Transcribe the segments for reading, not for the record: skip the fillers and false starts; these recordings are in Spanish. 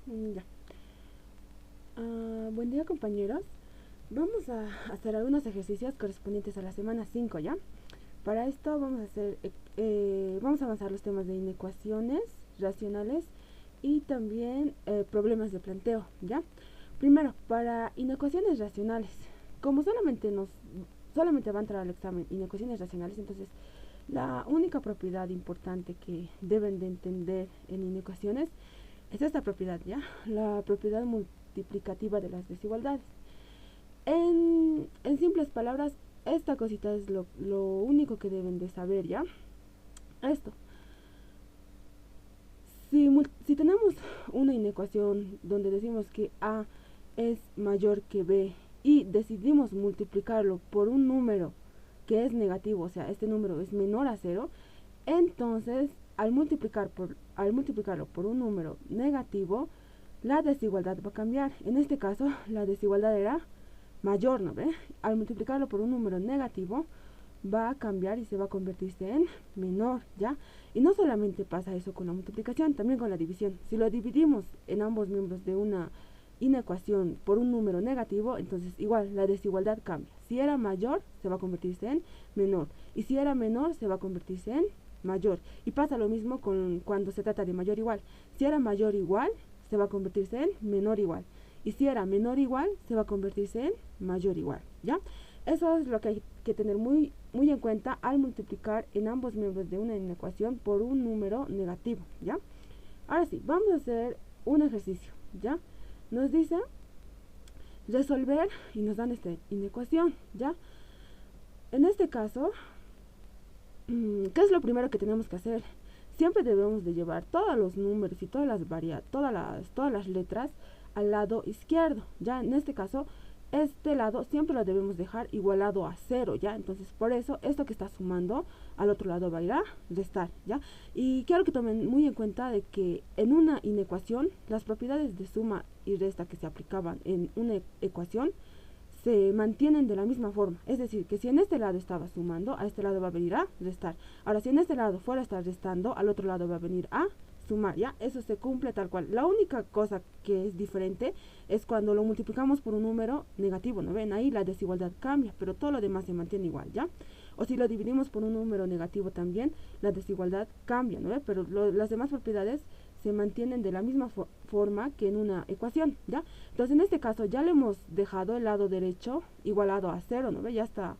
Ya. Buen día, compañeros. Vamos a hacer algunos ejercicios correspondientes a la semana 5, ¿ya? Para esto vamos a avanzar los temas de inecuaciones racionales y también problemas de planteo, ¿ya? Primero, para inecuaciones racionales, como solamente va a entrar al examen inecuaciones racionales, entonces la única propiedad importante que deben de entender en inecuaciones es esta propiedad, ¿ya? La propiedad multiplicativa de las desigualdades. En simples palabras, esta cosita es lo único que deben de saber, ¿ya? Esto. Si tenemos una inecuación donde decimos que A es mayor que B y decidimos multiplicarlo por un número que es negativo, o sea, este número es menor a cero, entonces al multiplicarlo por un número negativo, la desigualdad va a cambiar. En este caso, la desigualdad era mayor, ¿no ve? Al multiplicarlo por un número negativo, va a cambiar y se va a convertirse en menor, ¿ya? Y no solamente pasa eso con la multiplicación, también con la división. Si lo dividimos en ambos miembros de una inecuación por un número negativo, entonces igual la desigualdad cambia. Si era mayor, se va a convertirse en menor. Y si era menor, se va a convertirse en mayor. Y pasa lo mismo con cuando se trata de mayor igual. Si era mayor igual, se va a convertirse en menor igual. Y si era menor igual, se va a convertirse en mayor igual, ¿ya? Eso es lo que hay que tener muy en cuenta al multiplicar en ambos miembros de una inecuación por un número negativo, ¿ya? Ahora sí, vamos a hacer un ejercicio, ¿ya? Nos dice resolver y nos dan esta inecuación, ¿ya? En este caso, ¿qué es lo primero que tenemos que hacer? Siempre debemos de llevar todos los números y todas las letras al lado izquierdo, ¿ya? En este caso, este lado siempre lo debemos dejar igualado a 0, ¿ya? Entonces, por eso, esto que está sumando al otro lado va a ir a restar, ¿ya? Y quiero que tomen muy en cuenta de que en una inecuación, las propiedades de suma y resta que se aplicaban en una ecuación se mantienen de la misma forma. Es decir, que si en este lado estaba sumando, a este lado va a venir a restar. Ahora, si en este lado fuera a estar restando, al otro lado va a venir a sumar, ¿ya? Eso se cumple tal cual. La única cosa que es diferente es cuando lo multiplicamos por un número negativo, ¿no ven? Ahí la desigualdad cambia, pero todo lo demás se mantiene igual, ¿ya? O si lo dividimos por un número negativo también, la desigualdad cambia, ¿no ven? Pero las demás propiedades se mantienen de la misma forma que en una ecuación, ¿ya? Entonces, en este caso ya le hemos dejado el lado derecho igualado a 0, ¿no ve? Ya está,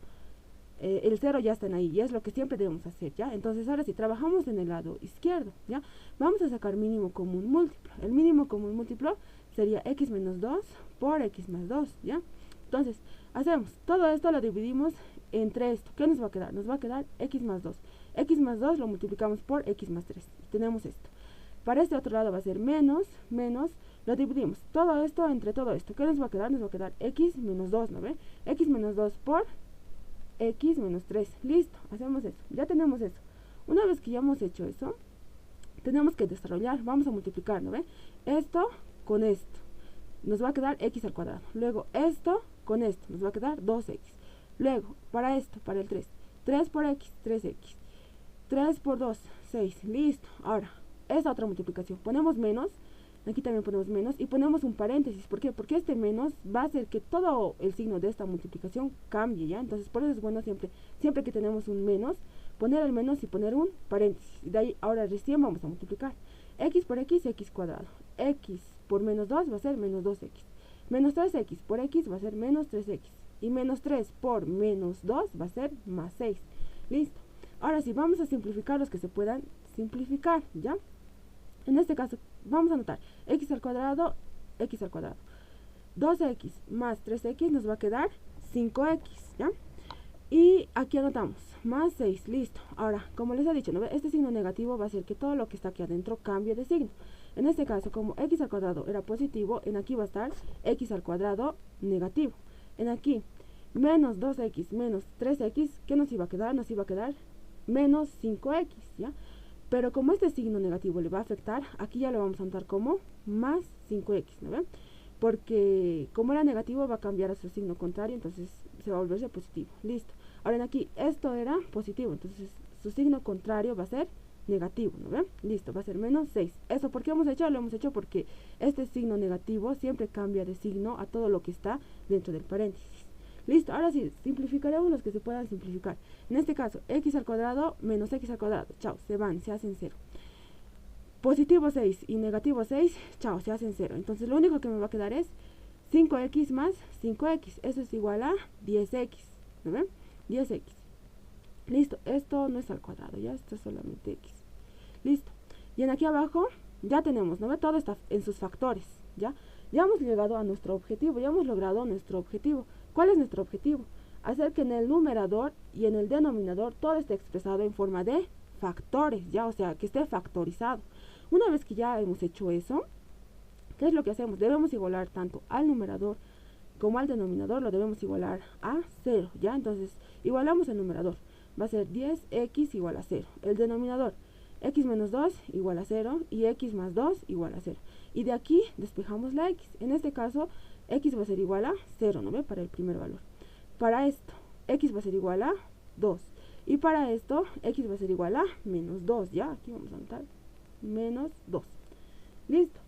el 0 ya está ahí, y es lo que siempre debemos hacer, ¿ya? Entonces, ahora sí, trabajamos en el lado izquierdo, ¿ya? Vamos a sacar mínimo común múltiplo. El mínimo común múltiplo sería x menos 2 por x más 2, ¿ya? Entonces, hacemos, todo esto lo dividimos entre esto. ¿Qué nos va a quedar? Nos va a quedar x más 2. X más 2 lo multiplicamos por x más 3. Tenemos esto. Para este otro lado va a ser menos, lo dividimos todo esto entre todo esto. ¿Qué nos va a quedar? Nos va a quedar x menos 2, ¿no ve? X menos 2 por x menos 3. Listo, hacemos eso. Ya tenemos eso. Una vez que ya hemos hecho eso, tenemos que desarrollar. Vamos a multiplicar, ¿no ve? Esto con esto. Nos va a quedar x al cuadrado. Luego esto con esto. Nos va a quedar 2x. Luego, para esto, para el 3. 3 por x, 3x. 3 por 2, 6. Listo. Ahora, esa otra multiplicación. Ponemos menos, aquí también ponemos menos y ponemos un paréntesis. ¿Por qué? Porque este menos va a hacer que todo el signo de esta multiplicación cambie, ¿ya? Entonces, por eso es bueno siempre que tenemos un menos, poner el menos y poner un paréntesis. De ahí, ahora recién vamos a multiplicar. X por x, x cuadrado. X por menos 2 va a ser menos 2x. Menos 3x por x va a ser menos 3x. Y menos 3 por menos 2 va a ser más 6. Listo. Ahora sí, vamos a simplificar los que se puedan simplificar, ¿ya? En este caso, vamos a anotar x al cuadrado, 2x más 3x nos va a quedar 5x, ¿ya? Y aquí anotamos, más 6, listo. Ahora, como les he dicho, ¿no? Este signo negativo va a hacer que todo lo que está aquí adentro cambie de signo. En este caso, como x al cuadrado era positivo, en aquí va a estar x al cuadrado negativo. En aquí, menos 2x menos 3x, ¿qué nos iba a quedar? Nos iba a quedar menos 5x, ¿ya? Pero como este signo negativo le va a afectar, aquí ya lo vamos a anotar como más 5x, ¿no ven? Porque como era negativo va a cambiar a su signo contrario, entonces se va a volverse positivo. Listo. Ahora en aquí, esto era positivo, entonces su signo contrario va a ser negativo, ¿no ven? Listo, va a ser menos 6. ¿Eso por qué hemos hecho? Lo hemos hecho porque este signo negativo siempre cambia de signo a todo lo que está dentro del paréntesis. Listo, ahora sí, simplificaremos los que se puedan simplificar. En este caso, x al cuadrado menos x al cuadrado, chao, se van, se hacen 0. Positivo 6 y negativo 6, chao, se hacen 0. Entonces lo único que me va a quedar es 5x más 5x, eso es igual a 10x, ¿no ven? 10x. Listo, esto no es al cuadrado, ya, esto es solamente x. Listo. Y en aquí abajo ya tenemos, ¿no ve? Todo está en sus factores, ¿ya? Ya hemos llegado a nuestro objetivo, ya hemos logrado nuestro objetivo. ¿Cuál es nuestro objetivo? Hacer que en el numerador y en el denominador todo esté expresado en forma de factores, ¿ya? O sea, que esté factorizado. Una vez que ya hemos hecho eso, ¿qué es lo que hacemos? Debemos igualar tanto al numerador como al denominador, lo debemos igualar a 0, ¿ya? Entonces, igualamos el numerador. Va a ser 10x igual a 0. El denominador, x menos 2 igual a 0 y x más 2 igual a 0. Y de aquí despejamos la x. En este caso, x va a ser igual a 0, ¿no ve? Para el primer valor. Para esto, x va a ser igual a 2. Y para esto, x va a ser igual a menos 2, ¿ya? Aquí vamos a anotar menos 2. Listo.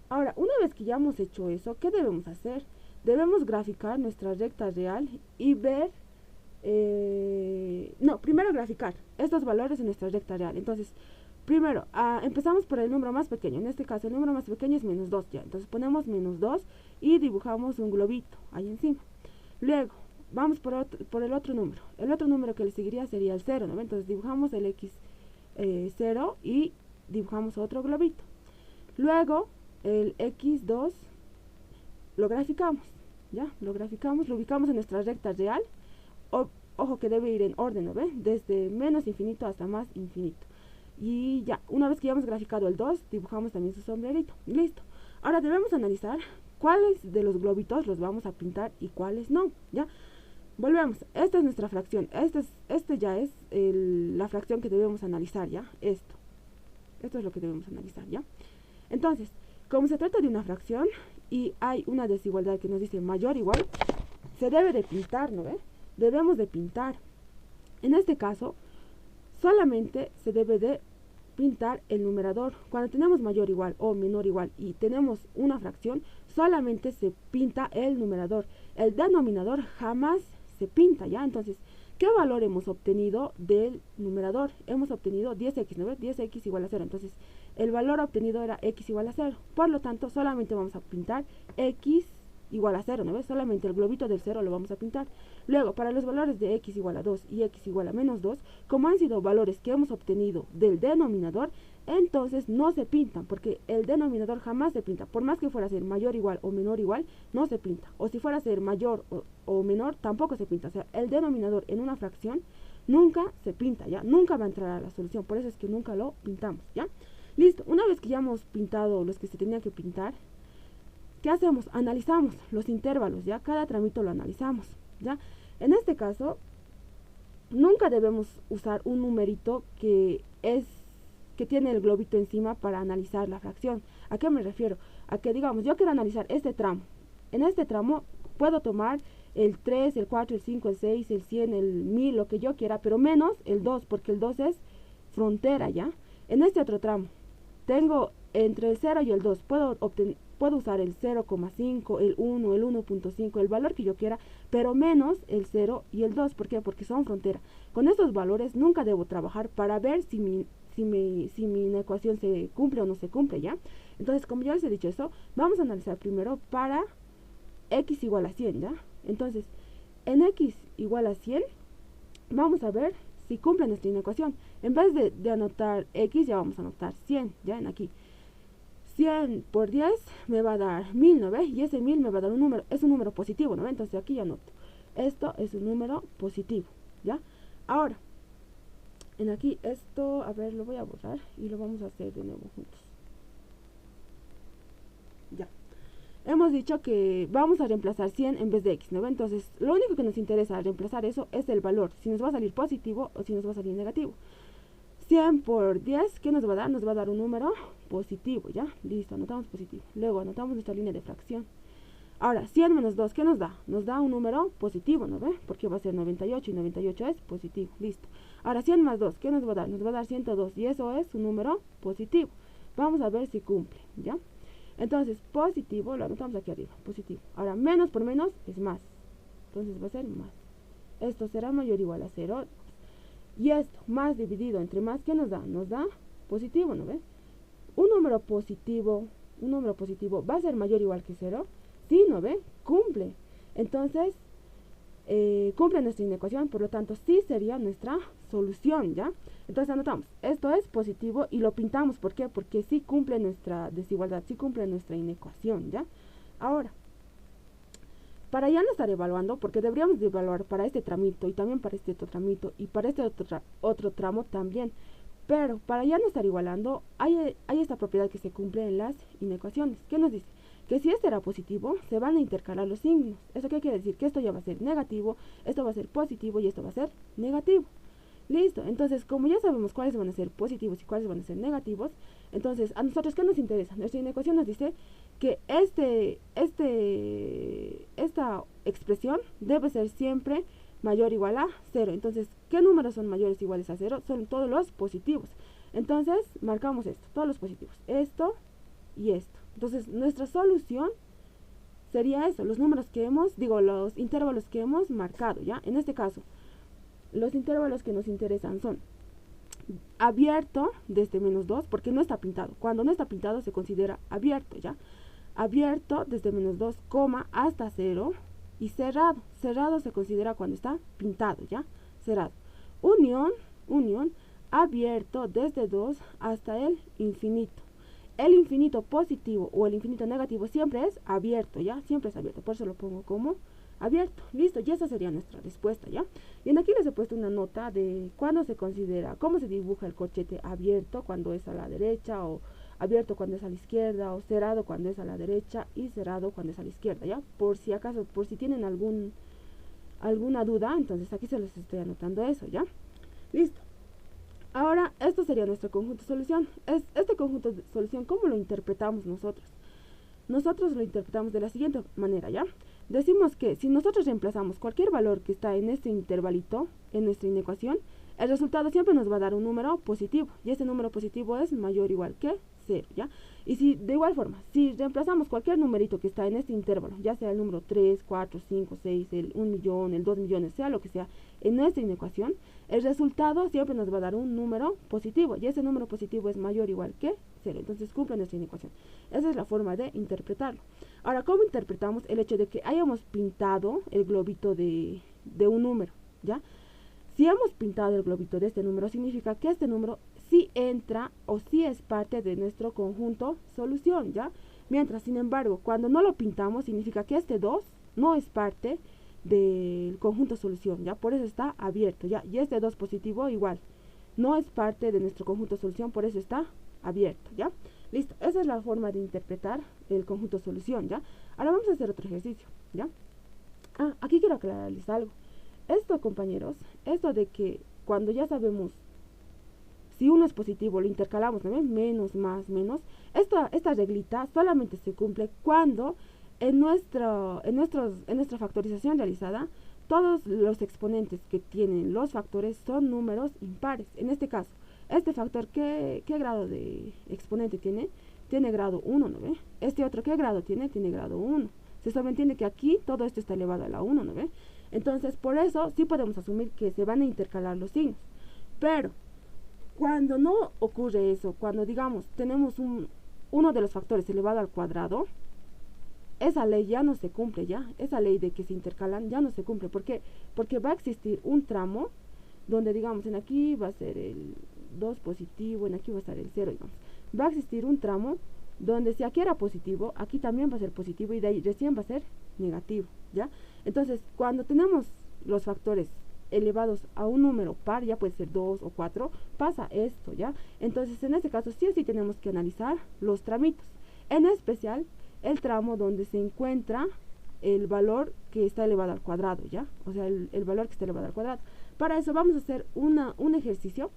Ahora, una vez que ya hemos hecho eso, ¿qué debemos hacer? Debemos graficar nuestra recta real y ver... primero graficar estos valores en nuestra recta real. Entonces, primero, empezamos por el número más pequeño. En este caso, el número más pequeño es menos 2, ¿ya? Entonces, ponemos menos 2 y dibujamos un globito ahí encima. Luego, vamos por el otro número. El otro número que le seguiría sería el 0, ¿no? Entonces, dibujamos el x 0 y dibujamos otro globito. Luego, el x2 lo graficamos, ¿ya? Lo graficamos, lo ubicamos en nuestra recta real. Ojo que debe ir en orden, ¿no ve? Desde menos infinito hasta más infinito. Y ya, una vez que ya hemos graficado el 2, dibujamos también su sombrerito. Listo. Ahora debemos analizar cuáles de los globitos los vamos a pintar y cuáles no, ¿ya? Volvemos. Esta es nuestra fracción. Este ya es la fracción que debemos analizar, ¿ya? Esto es lo que debemos analizar, ¿ya? Entonces, como se trata de una fracción y hay una desigualdad que nos dice mayor o igual, se debe de pintar, ¿no ve? Debemos de pintar. En este caso, solamente se debe de pintar el numerador. Cuando tenemos mayor igual o menor igual y tenemos una fracción, solamente se pinta el numerador. El denominador jamás se pinta, ¿ya? Entonces, ¿qué valor hemos obtenido del numerador? Hemos obtenido 10x, ¿no ves? 10x igual a 0. Entonces, el valor obtenido era x igual a 0. Por lo tanto, solamente vamos a pintar x igual a 0, ¿no ves? Solamente el globito del 0 lo vamos a pintar. Luego, para los valores de x igual a 2 y x igual a menos 2, como han sido valores que hemos obtenido del denominador, entonces no se pintan, porque el denominador jamás se pinta. Por más que fuera a ser mayor igual o menor igual, no se pinta. O si fuera a ser mayor o menor, tampoco se pinta. O sea, el denominador en una fracción nunca se pinta, ¿ya? Nunca va a entrar a la solución. Por eso es que nunca lo pintamos, ¿ya? Listo. Una vez que ya hemos pintado los que se tenían que pintar, ¿qué hacemos? Analizamos los intervalos, ¿ya? Cada tramito lo analizamos, ¿ya? En este caso, nunca debemos usar un numerito que tiene el globito encima para analizar la fracción. ¿A qué me refiero? A que, digamos, yo quiero analizar este tramo. En este tramo puedo tomar el 3, el 4, el 5, el 6, el 100, el 1000, lo que yo quiera, pero menos el 2, porque el 2 es frontera, ¿ya? En este otro tramo, tengo entre el 0 y el 2, puedo usar el 0,5, el 1, el 1.5, el valor que yo quiera, pero menos el 0 y el 2. ¿Por qué? Porque son frontera. Con estos valores nunca debo trabajar para ver si mi ecuación se cumple o no se cumple, ¿ya? Entonces, como ya les he dicho eso, vamos a analizar primero para x igual a 100, ¿ya? Entonces, en x igual a 100, vamos a ver si cumple nuestra inecuación. En vez de anotar x, ya vamos a anotar 100, ¿ya? En aquí. 100 por 10 me va a dar 1000, ¿no ve? Y ese 1000 me va a dar un número, es un número positivo, ¿no ve? Entonces aquí ya anoto. Esto es un número positivo, ¿ya? Ahora, en aquí esto, a ver, lo voy a borrar y lo vamos a hacer de nuevo juntos. Ya. Hemos dicho que vamos a reemplazar 100 en vez de x, ¿no ve? Entonces, lo único que nos interesa al reemplazar eso es el valor, si nos va a salir positivo o si nos va a salir negativo. 100 por 10, ¿qué nos va a dar? Nos va a dar un número positivo, ¿ya? Listo, anotamos positivo. Luego anotamos nuestra línea de fracción. Ahora, 100 menos 2, ¿qué nos da? Nos da un número positivo, ¿no ve? Porque va a ser 98 y 98 es positivo, listo. Ahora, 100 más 2, ¿qué nos va a dar? Nos va a dar 102 y eso es un número positivo. Vamos a ver si cumple, ¿ya? Entonces, positivo, lo anotamos aquí arriba, positivo. Ahora, menos por menos es más. Entonces va a ser más. Esto será mayor o igual a 0. Y esto, más dividido entre más, ¿qué nos da? Nos da positivo, ¿no ve? Un número positivo va a ser mayor o igual que 0. Sí, ¿no ve? Cumple. Entonces, cumple nuestra inecuación, por lo tanto, sí sería nuestra solución, ¿ya? Entonces anotamos, esto es positivo y lo pintamos, ¿por qué? Porque sí cumple nuestra desigualdad, sí cumple nuestra inecuación, ¿ya? Ahora, para ya no estar evaluando, porque deberíamos de evaluar para este tramito y también para este otro tramito y para este otro tramo también, pero para ya no estar igualando, hay esta propiedad que se cumple en las inecuaciones. ¿Qué nos dice? Que si este era positivo, se van a intercalar los signos. ¿Eso qué quiere decir? Que esto ya va a ser negativo, esto va a ser positivo y esto va a ser negativo. Listo, entonces como ya sabemos cuáles van a ser positivos y cuáles van a ser negativos, entonces a nosotros ¿qué nos interesa? Nuestra inecuación nos dice que esta expresión debe ser siempre mayor o igual a 0. Entonces, ¿qué números son mayores o iguales a 0? Son todos los positivos. Entonces, marcamos esto, todos los positivos, esto y esto. Entonces, nuestra solución sería eso, los números que los intervalos que hemos marcado, ¿ya? En este caso, los intervalos que nos interesan son abierto desde menos 2, porque no está pintado. Cuando no está pintado se considera abierto, ¿ya? Abierto desde menos 2, hasta 0 y cerrado. Cerrado se considera cuando está pintado, ¿ya? Cerrado. Unión, abierto desde 2 hasta el infinito. El infinito positivo o el infinito negativo siempre es abierto, ¿ya? Siempre es abierto, por eso lo pongo como abierto. Listo, y esa sería nuestra respuesta, ¿ya? Y en aquí les he puesto una nota de cuándo se considera, cómo se dibuja el corchete abierto cuando es a la derecha, o abierto cuando es a la izquierda, o cerrado cuando es a la derecha y cerrado cuando es a la izquierda, ¿ya? Por si acaso, por si tienen alguna duda, entonces aquí se les estoy anotando eso, ¿ya? Listo. Ahora, esto sería nuestro conjunto de solución. Este conjunto de solución, ¿cómo lo interpretamos nosotros? Nosotros lo interpretamos de la siguiente manera, ¿ya? Decimos que si nosotros reemplazamos cualquier valor que está en este intervalito, en nuestra inecuación, el resultado siempre nos va a dar un número positivo, y ese número positivo es mayor o igual que 0, ¿ya? Y si de igual forma, si reemplazamos cualquier numerito que está en este intervalo, ya sea el número 3, 4, 5, 6, el 1 millón, el 2 millones, sea lo que sea, en nuestra inecuación, el resultado siempre nos va a dar un número positivo, y ese número positivo es mayor o igual que 0, entonces cumple nuestra inecuación. Esa es la forma de interpretarlo. Ahora, ¿cómo interpretamos el hecho de que hayamos pintado el globito de un número, ¿ya? Si hemos pintado el globito de este número, significa que este número sí entra o sí es parte de nuestro conjunto solución, ¿ya? Mientras, sin embargo, cuando no lo pintamos, significa que este 2 no es parte del conjunto solución, ¿ya? Por eso está abierto, ¿ya? Y este 2 positivo igual, no es parte de nuestro conjunto solución, por eso está abierto, ¿ya? Listo, esa es la forma de interpretar el conjunto solución, ¿ya? Ahora vamos a hacer otro ejercicio, ¿ya? Aquí quiero aclararles algo. Esto, compañeros, esto de que cuando ya sabemos si uno es positivo, lo intercalamos, ¿no ven? Menos, más, menos. Esta reglita solamente se cumple cuando en nuestra factorización realizada, todos los exponentes que tienen los factores son números impares. En este caso, este factor, ¿qué grado de exponente tiene? Tiene grado 1, ¿no ve? Este otro, ¿qué grado tiene? Tiene grado 1. Se sobreentiende que aquí todo esto está elevado a la 1, ¿no ve? Entonces, por eso sí podemos asumir que se van a intercalar los signos. Pero, cuando no ocurre eso, cuando digamos tenemos uno de los factores elevado al cuadrado, esa ley ya no se cumple, ya. Esa ley de que se intercalan ya no se cumple. ¿Por qué? Porque va a existir un tramo donde, digamos, en aquí va a ser el 2 positivo, en aquí va a estar el 0, digamos. Va a existir un tramo donde si aquí era positivo, aquí también va a ser positivo y de ahí recién va a ser negativo, ¿ya? Entonces, cuando tenemos los factores elevados a un número par, ya puede ser 2 o 4, pasa esto, ¿ya? Entonces, en este caso, sí o sí tenemos que analizar los tramitos, en especial el tramo donde se encuentra el valor que está elevado al cuadrado, ¿ya? O sea, el valor que está elevado al cuadrado. Para eso vamos a hacer un ejercicio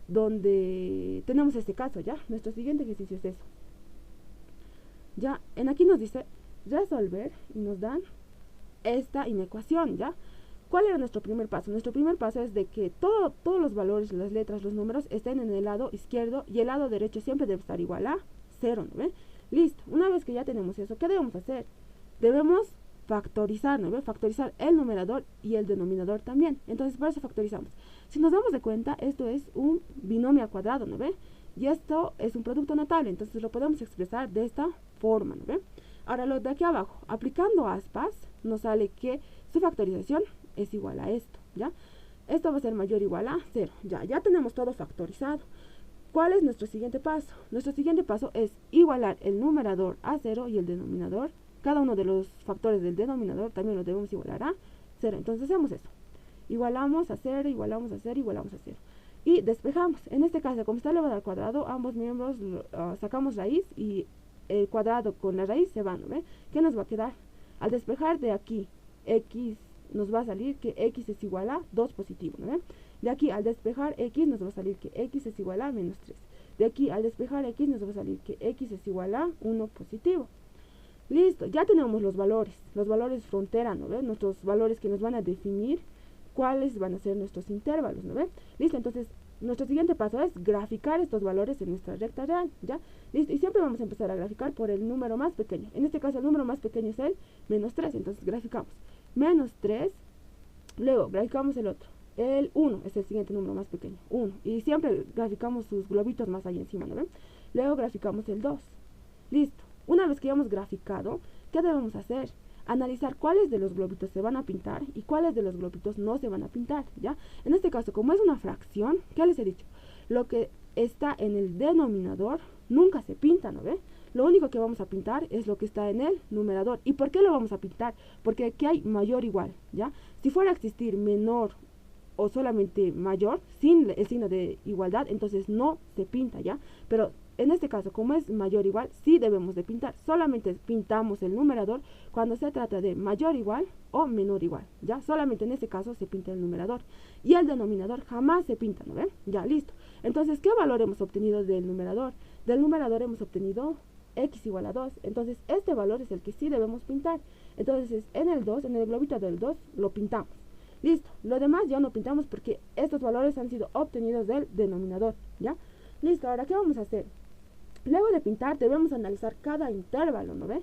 donde tenemos este caso, ¿ya? Nuestro siguiente ejercicio es eso. Ya, en aquí nos dice, resolver y nos dan esta inecuación, ¿ya? ¿Cuál era nuestro primer paso? Nuestro primer paso es de que todos los valores, las letras, los números estén en el lado izquierdo y el lado derecho siempre debe estar igual a 0, ¿no ve? Listo, una vez que ya tenemos eso, ¿qué debemos hacer? Debemos factorizar, ¿no ve? Factorizar el numerador y el denominador también. Entonces, por eso factorizamos. Si nos damos de cuenta, esto es un binomio al cuadrado, ¿no ve? Y esto es un producto notable, entonces lo podemos expresar de esta forma, ¿no ve? Ahora, lo de aquí abajo, aplicando aspas, nos sale que su factorización es igual a esto, ¿ya? Esto va a ser mayor o igual a 0, ya tenemos todo factorizado. ¿Cuál es nuestro siguiente paso? Nuestro siguiente paso es igualar el numerador a 0 y el denominador, cada uno de los factores del denominador también lo debemos igualar a 0. Entonces hacemos eso, igualamos a 0, igualamos a 0, igualamos a 0. Y despejamos. En este caso, como está elevado al cuadrado, ambos miembros sacamos raíz y el cuadrado con la raíz se van, ¿no ve? ¿Qué nos va a quedar? Al despejar de aquí, x nos va a salir que x es igual a 2 positivo, ¿no ve? De aquí al despejar x nos va a salir que x es igual a menos 3. De aquí al despejar x nos va a salir que x es igual a 1 positivo. Listo, ya tenemos los valores frontera, ¿no ve? Nuestros valores que nos van a definir cuáles van a ser nuestros intervalos, ¿no ve? Listo, entonces nuestro siguiente paso es graficar estos valores en nuestra recta real, ¿ya? Listo, y siempre vamos a empezar a graficar por el número más pequeño. En este caso el número más pequeño es el menos 3, entonces graficamos menos 3, luego graficamos el otro, el 1 es el siguiente número más pequeño, 1, y siempre graficamos sus globitos más allá encima, ¿no ven? Luego graficamos el 2, listo. Una vez que ya hemos graficado, ¿qué debemos hacer? Analizar cuáles de los globitos se van a pintar y cuáles de los globitos no se van a pintar, ¿ya? En este caso, como es una fracción, ¿qué les he dicho? Lo que está en el denominador nunca se pinta, ¿no ve? Lo único que vamos a pintar es lo que está en el numerador. ¿Y por qué lo vamos a pintar? Porque aquí hay mayor igual, ¿ya? Si fuera a existir menor o solamente mayor, sin el signo de igualdad, entonces no se pinta, ¿ya? Pero en este caso, como es mayor igual, sí debemos de pintar. Solamente pintamos el numerador cuando se trata de mayor igual o menor igual, ¿ya? Solamente en este caso se pinta el numerador. Y el denominador jamás se pinta, ¿no ven? Ya, listo. Entonces, ¿qué valor hemos obtenido del numerador? Del numerador hemos obtenido x igual a 2. Entonces, este valor es el que sí debemos pintar. Entonces, en el 2, en el globito del 2, lo pintamos. Listo. Lo demás ya no pintamos porque estos valores han sido obtenidos del denominador, ¿ya? Listo. Ahora, ¿qué vamos a hacer? Luego de pintar debemos analizar cada intervalo, ¿no ve?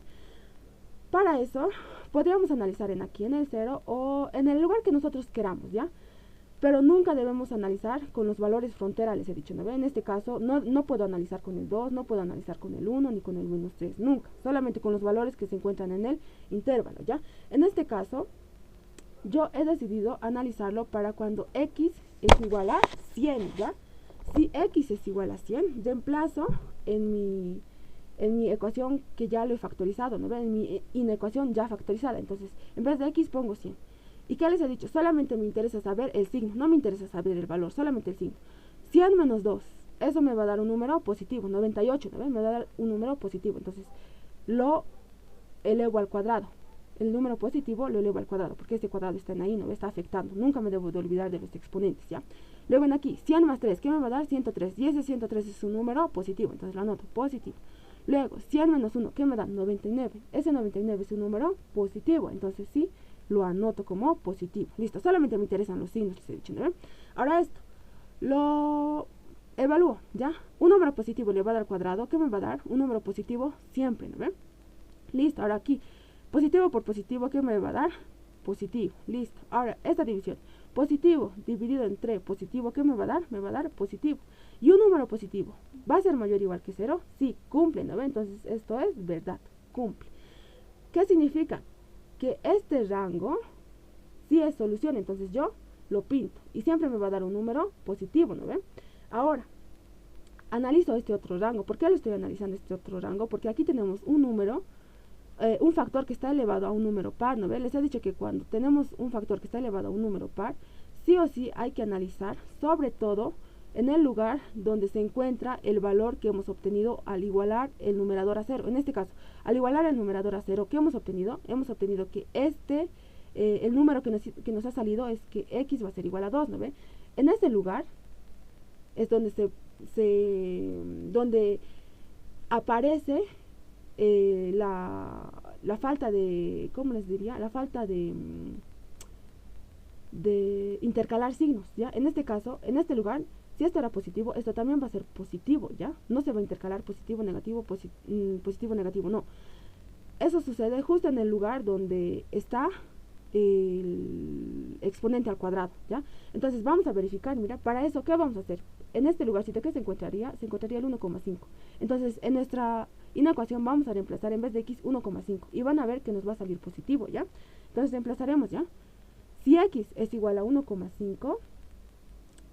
Para eso podríamos analizar aquí en el 0 o en el lugar que nosotros queramos, ¿ya? Pero nunca debemos analizar con los valores frontera, les he dicho, ¿no ve? En este caso no puedo analizar con el 2, no puedo analizar con el 1 ni con el menos 3, nunca. Solamente con los valores que se encuentran en el intervalo, ¿ya? En este caso yo he decidido analizarlo para cuando x es igual a 100, ¿ya? Si x es igual a 100, reemplazo en mi ecuación que ya lo he factorizado, ¿no ven? En mi inecuación ya factorizada. Entonces, en vez de x pongo 100. ¿Y qué les he dicho? Solamente me interesa saber el signo, no me interesa saber el valor, solamente el signo. 100 menos 2, eso me va a dar un número positivo, 98, ¿no ven? Me va a dar un número positivo. Entonces, lo elevo al cuadrado. El número positivo lo elevo al cuadrado, porque este cuadrado está ahí, no me está afectando. Nunca me debo de olvidar de los exponentes, ¿ya? Luego en aquí, 100 más 3, ¿qué me va a dar? 103. Y ese 103 es un número positivo, entonces lo anoto, positivo. Luego, 100 menos 1, ¿qué me da? 99. Ese 99 es un número positivo, entonces sí, lo anoto como positivo. Listo, solamente me interesan los signos, les he dicho, ¿no? Ahora esto, lo evalúo, ¿ya? Un número positivo elevado al cuadrado, ¿qué me va a dar? Un número positivo siempre, ¿no? Listo, ahora aquí, positivo por positivo, ¿qué me va a dar? Positivo, listo. Ahora, esta división, positivo dividido entre positivo, ¿qué me va a dar? Me va a dar positivo. Y un número positivo, ¿va a ser mayor o igual que 0? Sí, cumple, ¿no ve? Entonces, esto es verdad, cumple. ¿Qué significa? Que este rango sí es solución, entonces yo lo pinto. Y siempre me va a dar un número positivo, ¿no ve? Ahora, analizo este otro rango. ¿Por qué lo estoy analizando este otro rango? Porque aquí tenemos un número, un factor que está elevado a un número par, ¿no ve? Les he dicho que cuando tenemos un factor que está elevado a un número par, sí o sí hay que analizar, sobre todo en el lugar donde se encuentra el valor que hemos obtenido al igualar el numerador a 0. En este caso, al igualar el numerador a 0, ¿qué hemos obtenido? Hemos obtenido que el número que nos ha salido es que x va a ser igual a 2, ¿no ve? En ese lugar es donde donde aparece la falta de, ¿cómo les diría? La falta de intercalar signos, ¿ya? En este caso, en este lugar, si esto era positivo, esto también va a ser positivo, ¿ya? No se va a intercalar positivo, negativo, positivo, negativo, no. Eso sucede justo en el lugar donde está el exponente al cuadrado, ¿ya? Entonces vamos a verificar, mira, para eso, ¿qué vamos a hacer? En este lugarcito, ¿qué se encontraría? Se encontraría el 1,5. Entonces, en nuestra inecuación vamos a reemplazar en vez de x 1,5 y van a ver que nos va a salir positivo, ¿ya? Entonces reemplazaremos, ¿ya? Si x es igual a 1,5,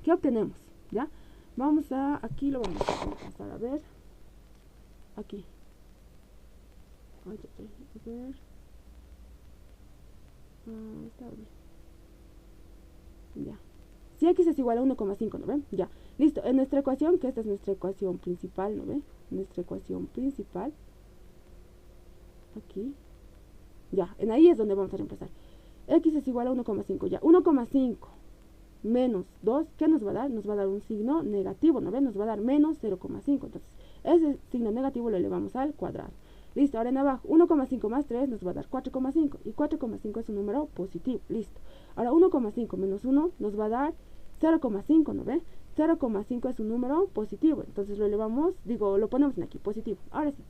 ¿qué obtenemos? ¿Ya? Vamos a, aquí lo vamos a pasar a ver, aquí. A ver. Está bien. Ya. Si x es igual a 1,5, ¿no ven? Ya. Listo. En nuestra ecuación, que esta es nuestra ecuación principal, ¿no ven? Nuestra ecuación principal. Aquí. Ya. En ahí es donde vamos a reemplazar. X es igual a 1,5. Ya. 1,5 menos 2, ¿qué nos va a dar? Nos va a dar un signo negativo, ¿no ven? Nos va a dar menos 0,5. Entonces, ese signo negativo lo elevamos al cuadrado. Listo, ahora en abajo, 1,5 más 3 nos va a dar 4,5. Y 4,5 es un número positivo. Listo. Ahora 1,5 menos 1 nos va a dar 0,5, ¿no ven? 0,5 es un número positivo. Entonces lo elevamos, lo ponemos en aquí, positivo. Ahora sí,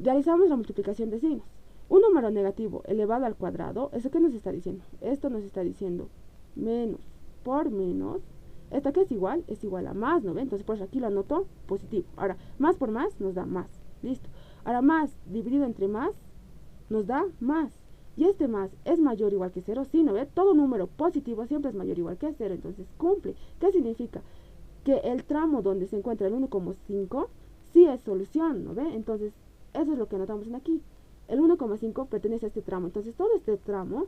realizamos la multiplicación de signos. Un número negativo elevado al cuadrado, ¿eso qué nos está diciendo? Esto nos está diciendo menos por menos. ¿Esto qué es igual? Es igual a más, ¿no ven? Entonces por eso aquí lo anoto positivo. Ahora, más por más nos da más. Listo. Ahora más dividido entre más nos da más. Y este más es mayor o igual que 0. Sí, ¿no ve? Todo número positivo siempre es mayor o igual que 0. Entonces cumple. ¿Qué significa? Que el tramo donde se encuentra el 1,5 sí es solución, ¿no ve? Entonces eso es lo que anotamos en aquí. El 1,5 pertenece a este tramo. Entonces todo este tramo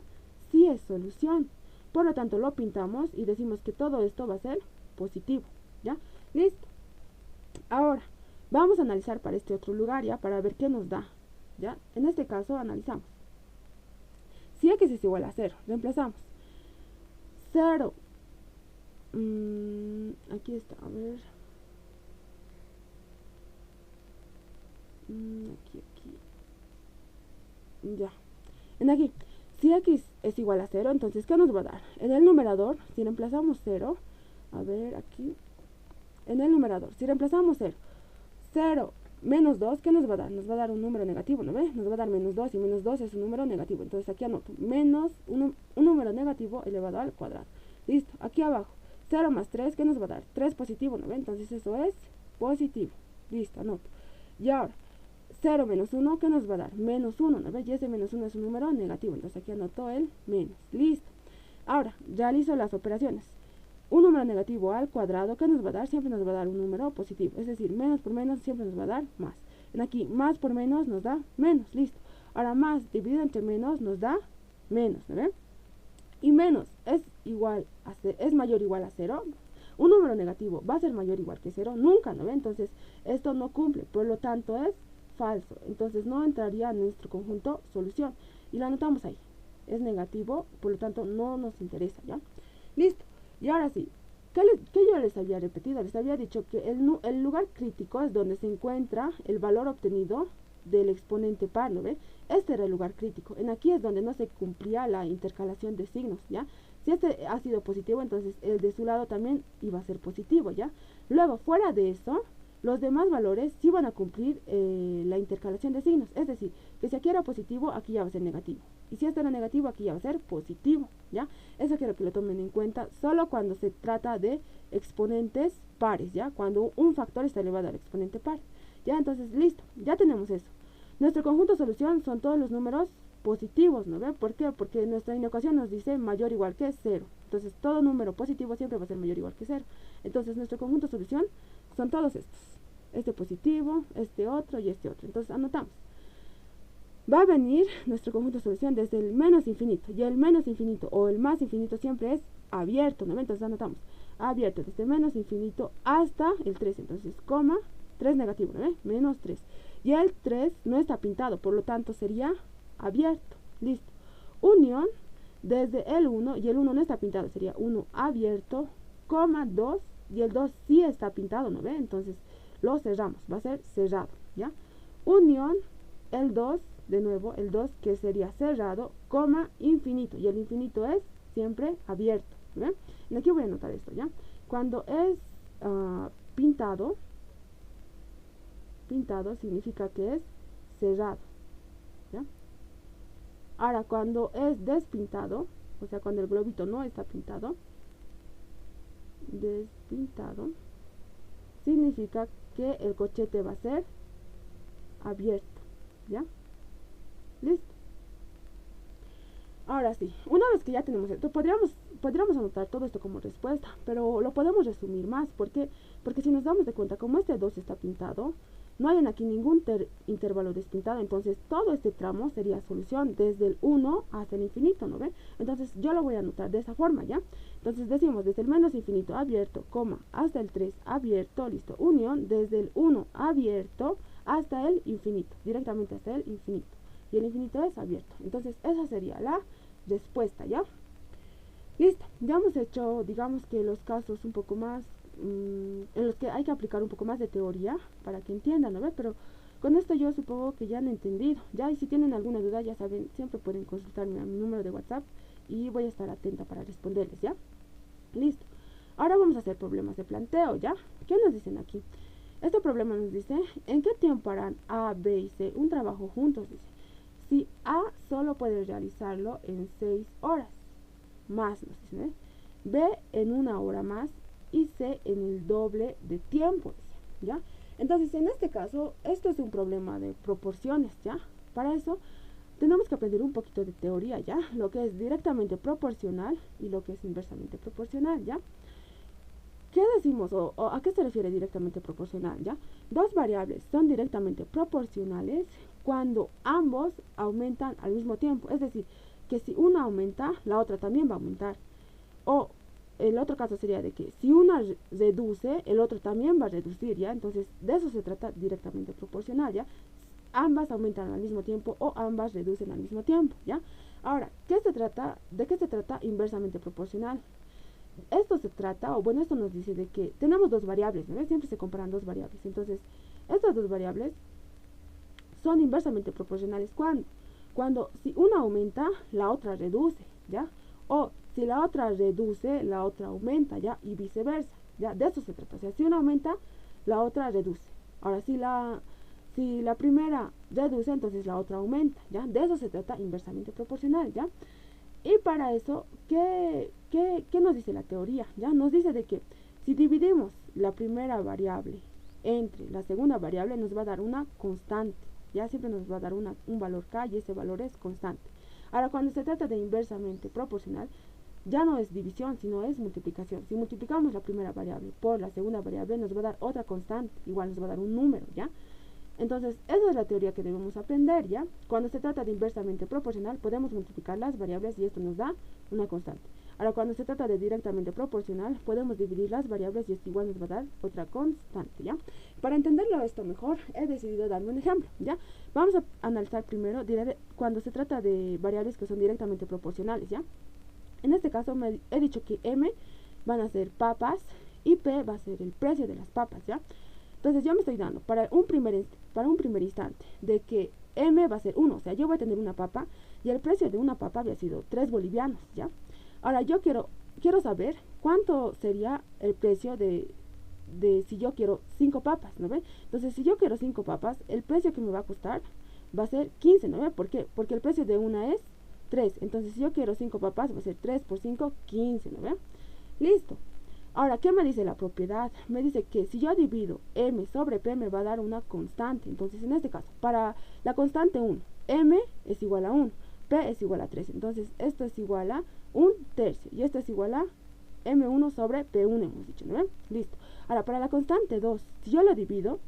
sí es solución. Por lo tanto lo pintamos y decimos que todo esto va a ser positivo. ¿Ya? Listo. Ahora vamos a analizar para este otro lugar, ¿ya? Para ver qué nos da, ¿ya? En este caso analizamos. Si x es igual a 0, reemplazamos. 0. Aquí está, a ver. Aquí. Ya. En aquí. Si x es igual a 0, entonces, ¿qué nos va a dar? En el numerador, si reemplazamos 0, a ver, aquí. En el numerador, si reemplazamos 0, 0 menos 2, ¿qué nos va a dar? Nos va a dar un número negativo, ¿no ve? Nos va a dar menos 2 y menos 2 es un número negativo. Entonces aquí anoto menos un número negativo elevado al cuadrado. Listo, aquí abajo, 0 más 3, ¿qué nos va a dar? 3 positivo, ¿no ve? Entonces eso es positivo. Listo, anoto. Y ahora, 0 menos 1, ¿qué nos va a dar? Menos 1, ¿no ve? Y ese menos 1 es un número negativo. Entonces aquí anoto el menos. Listo. Ahora, realizo las operaciones. Un número negativo al cuadrado, ¿qué nos va a dar? Siempre nos va a dar un número positivo. Es decir, menos por menos siempre nos va a dar más. En aquí, más por menos nos da menos. Listo. Ahora, más dividido entre menos nos da menos, ¿no ven? Y menos es mayor o igual a 0. Un número negativo va a ser mayor o igual que 0. Nunca, ¿no ven? Entonces, esto no cumple. Por lo tanto, es falso. Entonces, no entraría en nuestro conjunto solución. Y lo anotamos ahí. Es negativo, por lo tanto, no nos interesa, ¿ya? Listo. Y ahora sí, ¿qué yo les había repetido? Les había dicho que el lugar crítico es donde se encuentra el valor obtenido del exponente par, ¿no ve? Este era el lugar crítico. En aquí es donde no se cumplía la intercalación de signos, ¿ya? Si este ha sido positivo, entonces el de su lado también iba a ser positivo, ¿ya? Luego, fuera de eso, los demás valores sí van a cumplir la intercalación de signos. Es decir, que si aquí era positivo, aquí ya va a ser negativo. Y si esto era negativo, aquí ya va a ser positivo, ¿ya? Eso quiero que lo tomen en cuenta solo cuando se trata de exponentes pares, ¿ya? Cuando un factor está elevado al exponente par. ¿Ya? Entonces, listo, ya tenemos eso. Nuestro conjunto solución son todos los números positivos, ¿no ve? ¿Por qué? Porque nuestra inecuación nos dice mayor o igual que 0. Entonces, todo número positivo siempre va a ser mayor o igual que 0. Entonces, nuestro conjunto solución son todos estos. Este positivo, este otro y este otro. Entonces, anotamos. Va a venir nuestro conjunto de solución desde el menos infinito. Y el menos infinito o el más infinito siempre es abierto, ¿no? Entonces anotamos. Abierto desde menos infinito hasta el 3. Entonces, coma, 3 negativo, ¿no? Menos 3. Y el 3 no está pintado, por lo tanto sería abierto. Listo. Unión desde el 1 y el 1 no está pintado. Sería 1 abierto, coma, 2. Y el 2 sí está pintado, ¿no ve? Entonces lo cerramos. Va a ser cerrado, ¿ya? Unión, el 2 de nuevo, el 2 que sería cerrado, coma, infinito. Y el infinito es siempre abierto. ¿Ven? Y aquí voy a anotar esto, ¿ya? Cuando es pintado significa que es cerrado, ¿ya? Ahora, cuando es despintado, o sea, cuando el globito no está pintado, despintado, significa que el corchete va a ser abierto, ¿ya? Listo. Ahora sí, una vez que ya tenemos esto, podríamos anotar todo esto como respuesta, pero lo podemos resumir más. ¿Por qué? Porque si nos damos de cuenta, como este 2 está pintado, no hay aquí ningún intervalo despintado, entonces todo este tramo sería solución desde el 1 hasta el infinito, ¿no ven? Entonces yo lo voy a anotar de esa forma, ¿ya? Entonces decimos desde el menos infinito abierto, coma, hasta el 3 abierto, listo, unión, desde el 1 abierto hasta el infinito, directamente hasta el infinito. Y el infinito es abierto. Entonces esa sería la respuesta, ¿ya? Listo, ya hemos hecho, digamos que los casos un poco más en los que hay que aplicar un poco más de teoría para que entiendan, ¿no? Pero con esto yo supongo que ya han entendido, ya, y si tienen alguna duda, ya saben, siempre pueden consultarme a mi número de WhatsApp y voy a estar atenta para responderles, ¿ya? Listo. Ahora vamos a hacer problemas de planteo, ¿ya? ¿Qué nos dicen aquí? Este problema nos dice, ¿en qué tiempo harán A, B y C un trabajo juntos? Dice, si A solo puede realizarlo en 6 horas, más nos dicen, ¿eh? B en 1 hora más y C en el doble de tiempo, ¿ya? Entonces, en este caso, esto es un problema de proporciones, ¿ya? Para eso, tenemos que aprender un poquito de teoría, ¿ya? Lo que es directamente proporcional y lo que es inversamente proporcional, ¿ya? ¿Qué decimos o a qué se refiere directamente proporcional, ya? Dos variables son directamente proporcionales cuando ambos aumentan al mismo tiempo, es decir, que si una aumenta, la otra también va a aumentar. O el otro caso sería de que si una reduce, el otro también va a reducir, ¿ya? Entonces, de eso se trata directamente proporcional, ¿ya? Ambas aumentan al mismo tiempo o ambas reducen al mismo tiempo, ¿ya? Ahora, ¿de qué se trata inversamente proporcional? Esto se trata, o bueno, esto nos dice de que tenemos dos variables, ¿no? Siempre se comparan dos variables. Entonces, estas dos variables son inversamente proporcionales cuando si una aumenta, la otra reduce, ¿ya? O si la otra reduce, la otra aumenta, ¿ya? Y viceversa, ¿ya? De eso se trata. O sea, si una aumenta, la otra reduce. Ahora, si la primera reduce, entonces la otra aumenta, ¿ya? De eso se trata inversamente proporcional, ¿ya? Y para eso, ¿qué nos dice la teoría? ¿Ya? Nos dice de que si dividimos la primera variable entre la segunda variable, nos va a dar una constante. Ya siempre nos va a dar un valor k y ese valor es constante. Ahora, cuando se trata de inversamente proporcional, ya no es división, sino es multiplicación. Si multiplicamos la primera variable por la segunda variable, nos va a dar otra constante, igual nos va a dar un número, ¿ya? Entonces, esa es la teoría que debemos aprender, ¿ya? Cuando se trata de inversamente proporcional, podemos multiplicar las variables y esto nos da una constante. Ahora, cuando se trata de directamente proporcional, podemos dividir las variables y esto igual nos va a dar otra constante, ¿ya? Para entenderlo esto mejor, he decidido darme un ejemplo, ¿ya? Vamos a analizar primero cuando se trata de variables que son directamente proporcionales, ¿ya? En este caso, he dicho que M van a ser papas y P va a ser el precio de las papas, ¿ya? Entonces yo me estoy dando para un primer instante de que M va a ser 1, o sea, yo voy a tener una papa y el precio de una papa había sido 3 bolivianos, ¿ya? Ahora yo quiero saber cuánto sería el precio de si yo quiero 5 papas, ¿no ve? Entonces, si yo quiero 5 papas, el precio que me va a costar va a ser 15, ¿no ve? ¿Por qué? Porque el precio de una es 3. Entonces, si yo quiero 5 papas, va a ser 3 por 5, 15, ¿no ve? Listo. Ahora, ¿qué me dice la propiedad? Me dice que si yo divido M sobre P me va a dar una constante. Entonces, en este caso, para la constante 1, M es igual a 1, P es igual a 3. Entonces, esto es igual a 1/3 y esto es igual a M1 sobre P1, hemos dicho, ¿no ven? Listo. Ahora, para la constante 2, si yo lo divido,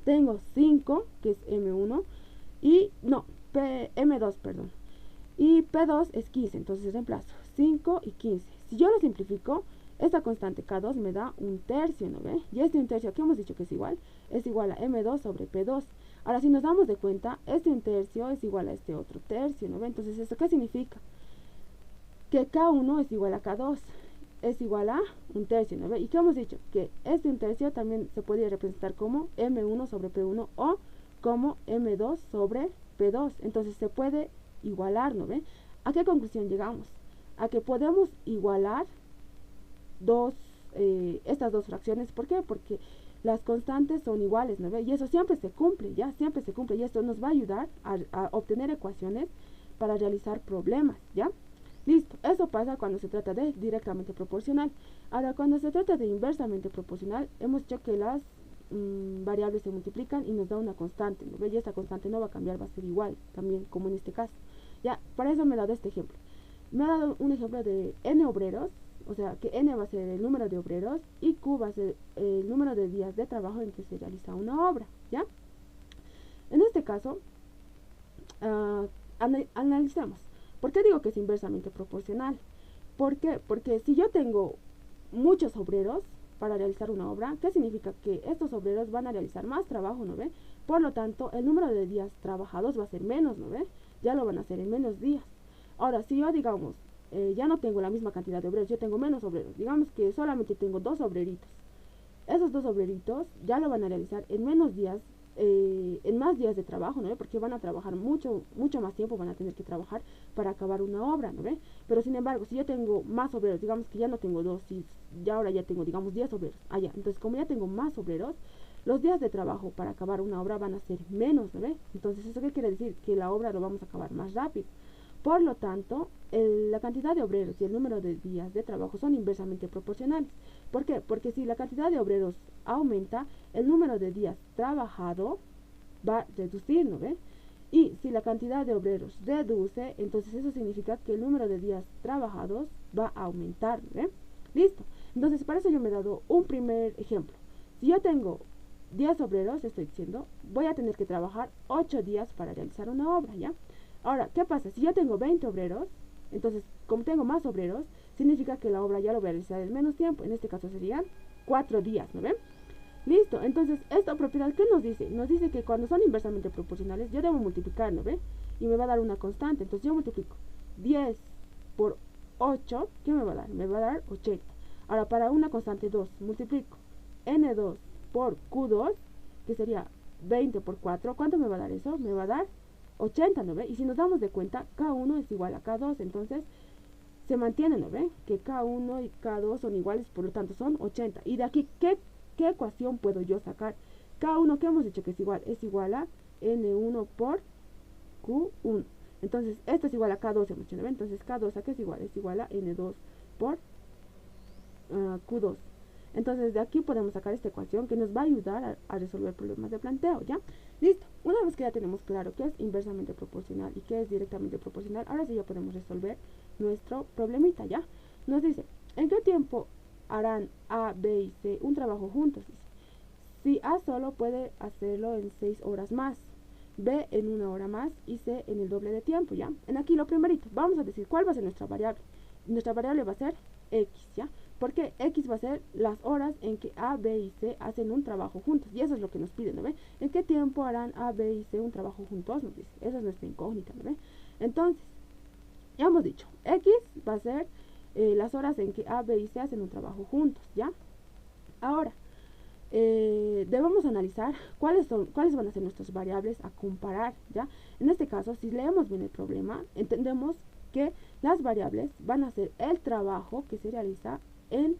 tengo 5, que es M1, y, no, M2, perdón. Y P2 es 15, entonces reemplazo 5 y 15. Si yo lo simplifico, esta constante K2 me da 1/3, ¿no ve? Y este 1/3, aquí hemos dicho que es igual a M2 sobre P2. Ahora, si nos damos de cuenta, este 1/3 es igual a este otro tercio, ¿no ve? Entonces, ¿esto qué significa? Que K1 es igual a K2, es igual a 1/3, ¿no ve? ¿Y qué hemos dicho? Que este 1/3 también se puede representar como M1 sobre P1 o como M2 sobre P2. Entonces se puede igualar, ¿no ve? ¿A qué conclusión llegamos? A que podemos igualar estas dos fracciones. ¿Por qué? Porque las constantes son iguales, ¿no ve? Y eso siempre se cumple, ya, siempre se cumple. Y esto nos va a ayudar a obtener ecuaciones para realizar problemas, ¿ya? Listo, eso pasa cuando se trata de directamente proporcional. Ahora, cuando se trata de inversamente proporcional, hemos dicho que las variables se multiplican y nos da una constante, ¿no ve? Y esta constante no va a cambiar, va a ser igual, también como en este caso. Ya, para eso me ha dado este ejemplo. Me ha dado un ejemplo de n obreros, o sea, que n va a ser el número de obreros y q va a ser el número de días de trabajo en que se realiza una obra, ¿ya? En este caso, analicemos. ¿Por qué digo que es inversamente proporcional? ¿Por qué? Porque si yo tengo muchos obreros para realizar una obra, ¿qué significa? Que estos obreros van a realizar más trabajo, ¿no ve? Por lo tanto, el número de días trabajados va a ser menos, ¿no ve? Ya lo van a hacer en menos días. Ahora, si yo, digamos, ya no tengo la misma cantidad de obreros, yo tengo menos obreros, digamos que solamente tengo 2 obreritos. Esos 2 obreritos ya lo van a realizar en menos días, en más días de trabajo, ¿no ve? Porque van a trabajar mucho más tiempo, van a tener que trabajar para acabar una obra, ¿no ve? Pero sin embargo, si yo tengo más obreros, digamos que ya no tengo 2, y ya ahora ya tengo, digamos, 10 obreros, allá, entonces como ya tengo más obreros, los días de trabajo para acabar una obra van a ser menos, ¿no ve? Entonces, ¿eso qué quiere decir? Que la obra lo vamos a acabar más rápido. Por lo tanto, la cantidad de obreros y el número de días de trabajo son inversamente proporcionales. ¿Por qué? Porque si la cantidad de obreros aumenta, el número de días trabajado va a reducir, ¿no ve? Y si la cantidad de obreros reduce, entonces eso significa que el número de días trabajados va a aumentar, ¿no ve? Listo. Entonces, para eso yo me he dado un primer ejemplo. Si yo tengo 10 obreros, estoy diciendo, voy a tener que trabajar 8 días para realizar una obra, ¿ya? Ahora, ¿qué pasa? Si yo tengo 20 obreros, entonces, como tengo más obreros, significa que la obra ya lo voy a realizar en menos tiempo. En este caso serían 4 días, ¿no ven? Listo. Entonces, esta propiedad, ¿qué nos dice? Nos dice que cuando son inversamente proporcionales, yo debo multiplicar, ¿no ven? Y me va a dar una constante. Entonces, yo multiplico 10 por 8, ¿qué me va a dar? Me va a dar 80. Ahora, para una constante 2, multiplico n2 por q2, que sería 20 por 4. ¿Cuánto me va a dar eso? Me va a dar 80, ¿no ve? Y si nos damos de cuenta, K1 es igual a K2, entonces se mantiene, ¿no ve? Que K1 y K2 son iguales, por lo tanto son 80. Y de aquí, ¿qué ecuación puedo yo sacar? K1, ¿qué hemos dicho que es igual? Es igual a N1 por Q1. Entonces, esto es igual a K2, hemos dicho, ¿no ve? Entonces, K2, ¿a qué es igual? Es igual a N2 por Q2. Entonces, de aquí podemos sacar esta ecuación que nos va a ayudar a resolver problemas de planteo, ¿ya? Listo. Una vez que ya tenemos claro qué es inversamente proporcional y qué es directamente proporcional, ahora sí ya podemos resolver nuestro problemita, ¿ya? Nos dice, ¿en qué tiempo harán A, B y C un trabajo juntos? Dice, si A solo puede hacerlo en 6 horas más, B en 1 hora más y C en el doble de tiempo, ¿ya? En aquí lo primerito, vamos a decir cuál va a ser nuestra variable. Nuestra variable va a ser X, ¿ya? Porque X va a ser las horas en que A, B y C hacen un trabajo juntos. Y eso es lo que nos piden, ¿no ve? ¿En qué tiempo harán A, B y C un trabajo juntos? Nos dice. Esa es nuestra incógnita, ¿no ve? Entonces, ya hemos dicho, X va a ser las horas en que A, B y C hacen un trabajo juntos, ¿ya? Ahora, debemos analizar cuáles van a ser nuestras variables a comparar, ¿ya? En este caso, si leemos bien el problema, entendemos que las variables van a ser el trabajo que se realiza en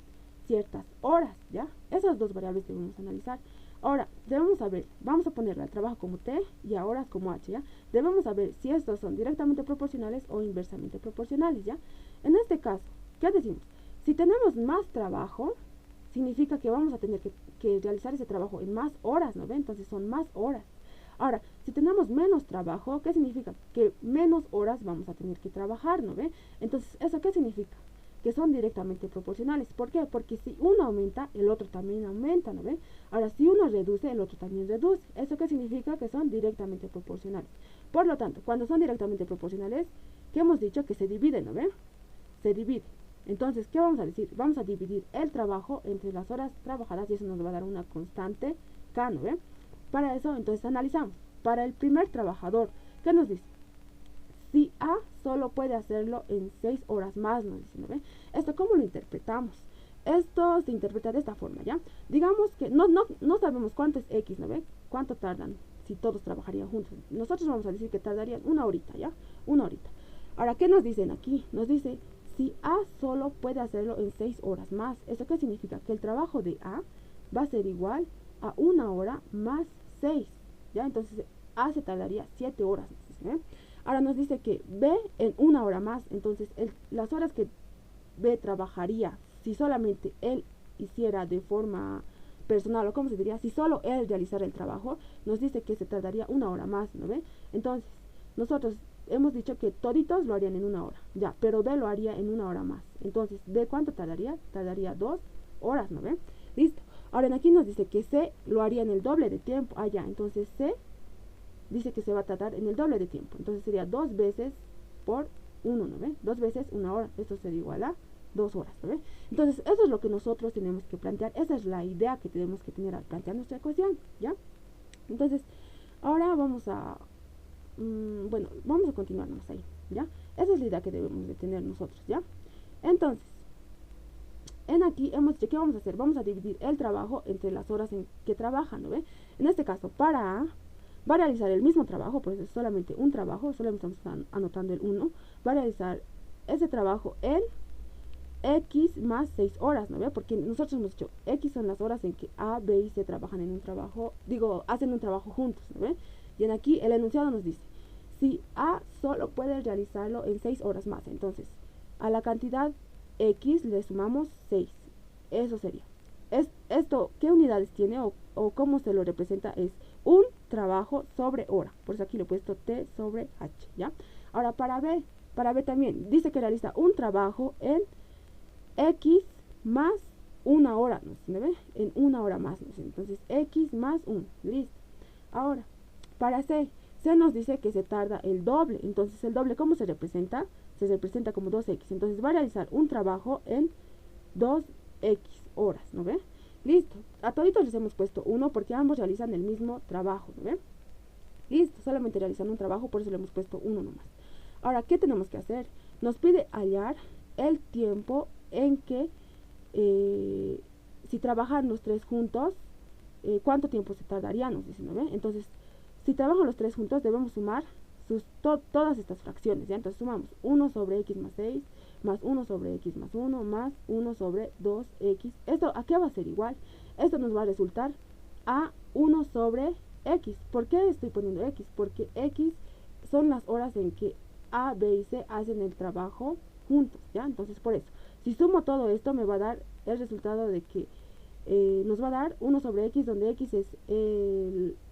ciertas horas, ¿ya? Esas dos variables debemos analizar. Ahora, debemos saber, vamos a ponerle al trabajo como T y a horas como H, ¿ya? Debemos saber si estos son directamente proporcionales o inversamente proporcionales, ¿ya? En este caso, ¿qué decimos? Si tenemos más trabajo, significa que vamos a tener que realizar ese trabajo en más horas, ¿no ve? Entonces son más horas. Ahora, si tenemos menos trabajo, ¿qué significa? Que menos horas vamos a tener que trabajar, ¿no ve? Entonces, ¿eso qué significa? Que son directamente proporcionales. ¿Por qué? Porque si uno aumenta, el otro también aumenta, ¿no ve? Ahora, si uno reduce, el otro también reduce. ¿Eso qué significa? Que son directamente proporcionales. Por lo tanto, cuando son directamente proporcionales, ¿qué hemos dicho? Que se dividen, ¿no ve? Se divide. Entonces, ¿qué vamos a decir? Vamos a dividir el trabajo entre las horas trabajadas y eso nos va a dar una constante K, ¿no ve? Para eso, entonces, analizamos. Para el primer trabajador, ¿qué nos dice? Si A solo puede hacerlo en 6 horas más, nos dice, ¿no ve? Esto, ¿cómo lo interpretamos? Esto se interpreta de esta forma, ¿ya? Digamos que no sabemos cuánto es X, ¿no ve? ¿Cuánto tardan? si todos trabajarían juntos. Nosotros vamos a decir que tardarían una horita, ¿ya? Una horita. Ahora, ¿qué nos dicen aquí? Nos dice, si A solo puede hacerlo en 6 horas más. ¿Eso qué significa? Que el trabajo de A va a ser igual a una hora más 6, ¿ya? Entonces, A se tardaría 7 horas. ¿Eh? Ahora nos dice que B en una hora más. Entonces, las horas que B trabajaría, si solamente él hiciera de forma personal, o como se diría, si solo él realizara el trabajo, nos dice que se tardaría una hora más, ¿no ve? Entonces, nosotros hemos dicho que toditos lo harían en una hora, ya, pero B lo haría en una hora más. Entonces, ¿B cuánto tardaría? Tardaría 2 horas, ¿no ve? Listo. Ahora en aquí nos dice que C lo haría en el doble de tiempo. Ah, ya, entonces C dice que se va a tardar en el doble de tiempo. Entonces sería 2 veces por 1, ¿no ve? 2 veces una hora. Esto sería igual a 2 horas, ¿no ve? Entonces, eso es lo que nosotros tenemos que plantear. Esa es la idea que tenemos que tener al plantear nuestra ecuación, ¿ya? Entonces, ahora vamos a... bueno, vamos a continuar más ahí, ¿ya? Esa es la idea que debemos de tener nosotros, ¿ya? Entonces, en aquí hemos dicho, ¿qué vamos a hacer? Vamos a dividir el trabajo entre las horas en que trabajan, ¿no ve? En este caso, para A, va a realizar el mismo trabajo, por eso es solamente un trabajo, solamente estamos anotando el 1, va a realizar ese trabajo en X más 6 horas, ¿no ve? Porque nosotros hemos dicho, X son las horas en que A, B y C trabajan en un trabajo, hacen un trabajo juntos, ¿no ve? Y en aquí el enunciado nos dice, si A solo puede realizarlo en 6 horas más, entonces a la cantidad X le sumamos 6, eso sería. Esto, ¿qué unidades tiene o cómo se lo representa? Es un trabajo sobre hora, por eso aquí le he puesto T sobre H, ¿ya? Ahora para B también, dice que realiza un trabajo en X más una hora, ¿no se ve? En una hora más, ¿no? Entonces X más 1, listo. Ahora, para C nos dice que se tarda el doble, entonces el doble, ¿cómo se representa? Se representa como 2X, entonces va a realizar un trabajo en 2X horas, ¿no ve? Listo, a toditos les hemos puesto 1 porque ambos realizan el mismo trabajo, ¿no ve? Listo, solamente realizan un trabajo, por eso le hemos puesto 1 nomás. Ahora, ¿qué tenemos que hacer? Nos pide hallar el tiempo en que, si trabajan los tres juntos, ¿cuánto tiempo se tardaría? Nos dice, ¿no ve? Entonces, si trabajan los tres juntos, debemos sumar todas estas fracciones, ¿ya? Entonces sumamos 1 sobre X más 6, más 1 sobre X más 1, más 1 sobre 2X. Esto, ¿a qué va a ser igual? Esto nos va a resultar a 1 sobre X. ¿Por qué estoy poniendo X? Porque X son las horas en que A, B y C hacen el trabajo juntos, ¿ya? Entonces, por eso, si sumo todo esto, me va a dar el resultado de que nos va a dar 1 sobre X, donde X es